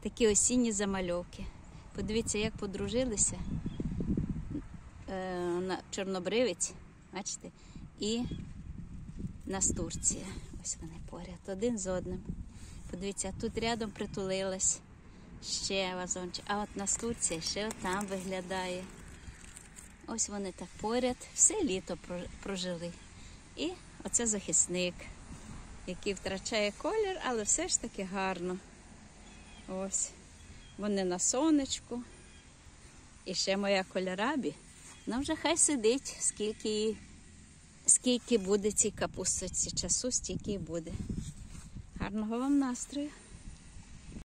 такі осінні замальовки. Подивіться, як подружилися чорнобривець, бачите, і настурція. Ось вони поряд, один з одним. Подивіться, тут рядом притулилась ще вазончик, а от настурція ще там виглядає. Ось вони так поряд, все літо прожили. І оце захисник, який втрачає колір, але все ж таки гарно. Ось, вони на сонечку. І ще моя кольорабі, ну вже хай сидить, скільки буде цій капусточці часу, стільки і буде. Гарного вам настрою!